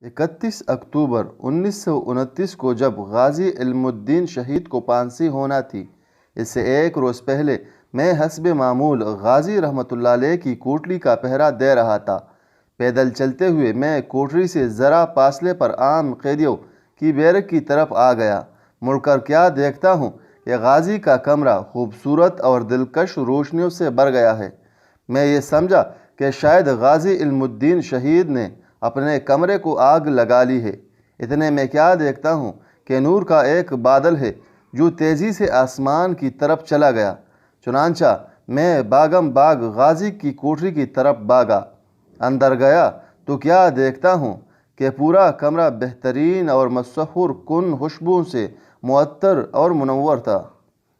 31 اکتوبر 1929 کو جب غازی علم الدین شہید کو پھانسی ہونا تھی، اس سے ایک روز پہلے میں حسب معمول غازی رحمۃ اللہ علیہ کی کوٹری کا پہرا دے رہا تھا۔ پیدل چلتے ہوئے میں کوٹری سے ذرا فاصلے پر عام قیدیوں کی بیرک کی طرف آ گیا۔ مڑ کر کیا دیکھتا ہوں کہ غازی کا کمرہ خوبصورت اور دلکش روشنیوں سے بھر گیا ہے۔ میں یہ سمجھا کہ شاید غازی علم الدین شہید نے اپنے کمرے کو آگ لگا لی ہے۔ اتنے میں کیا دیکھتا ہوں کہ نور کا ایک بادل ہے جو تیزی سے آسمان کی طرف چلا گیا۔ چنانچہ میں باغم باغ غازی کی کوٹری کی طرف بھاگا۔ اندر گیا تو کیا دیکھتا ہوں کہ پورا کمرہ بہترین اور مسحور کن خوشبو سے معطر اور منور تھا۔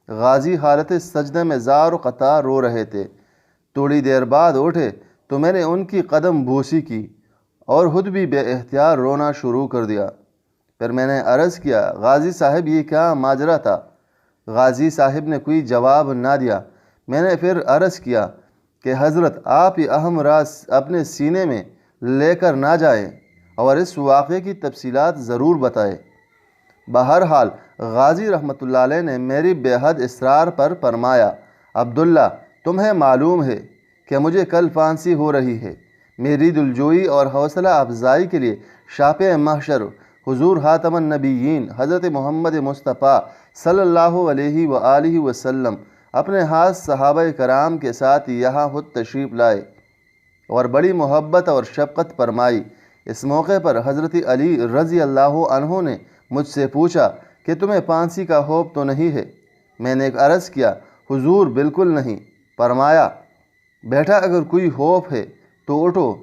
غازی حالت سجدے میں زار و قطار رو رہے تھے۔ تھوڑی دیر بعد اٹھے تو میں نے ان کی قدم بوسی کی اور خود بھی بے اختیار رونا شروع کر دیا۔ پھر میں نے عرض کیا، غازی صاحب یہ کیا ماجرا تھا؟ غازی صاحب نے کوئی جواب نہ دیا۔ میں نے پھر عرض کیا کہ حضرت آپ یہ اہم راز اپنے سینے میں لے کر نہ جائیں اور اس واقعے کی تفصیلات ضرور بتائیں۔ بہرحال غازی رحمۃ اللہ علیہ نے میری بے حد اصرار پر فرمایا، عبداللہ تمہیں معلوم ہے کہ مجھے کل پھانسی ہو رہی ہے۔ میری دلجوئی اور حوصلہ افزائی کے لیے شافع محشر حضور خاتم النبیین حضرت محمد مصطفیٰ صلی اللہ علیہ وآلہ وسلم اپنے ہاتھ صحابہ کرام کے ساتھ یہاں خود تشریف لائے اور بڑی محبت اور شفقت فرمائی۔ اس موقع پر حضرت علی رضی اللہ عنہ نے مجھ سے پوچھا کہ تمہیں پھانسی کا خوف تو نہیں ہے؟ میں نے عرض کیا، حضور بالکل نہیں۔ فرمایا، بیٹا اگر کوئی خوف ہے تو اٹھو،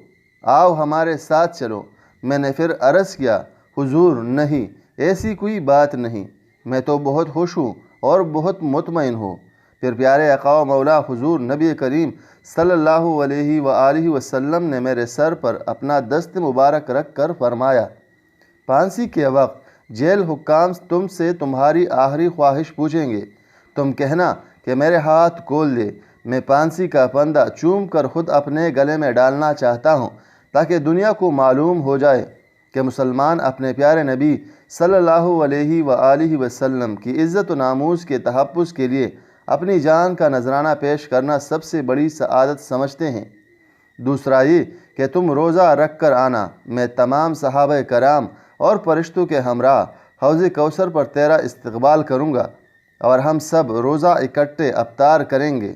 آؤ ہمارے ساتھ چلو۔ میں نے پھر عرض کیا، حضور نہیں، ایسی کوئی بات نہیں، میں تو بہت خوش ہوں اور بہت مطمئن ہوں۔ پھر پیارے آقا و مولا حضور نبی کریم صلی اللہ علیہ وآلہ وسلم نے میرے سر پر اپنا دست مبارک رکھ کر فرمایا، پھانسی کے وقت جیل حکام تم سے تمہاری آخری خواہش پوچھیں گے، تم کہنا کہ میرے ہاتھ کھول دے۔ میں پھانسی کا پھندا چوم کر خود اپنے گلے میں ڈالنا چاہتا ہوں تاکہ دنیا کو معلوم ہو جائے کہ مسلمان اپنے پیارے نبی صلی اللہ علیہ وآلہ وسلم کی عزت و ناموس کے تحفظ کے لیے اپنی جان کا نذرانہ پیش کرنا سب سے بڑی سعادت سمجھتے ہیں۔ دوسرا یہ کہ تم روزہ رکھ کر آنا، میں تمام صحابہ کرام اور فرشتوں کے ہمراہ حوض کوثر پر تیرا استقبال کروں گا اور ہم سب روزہ اکٹھے افطار کریں گے۔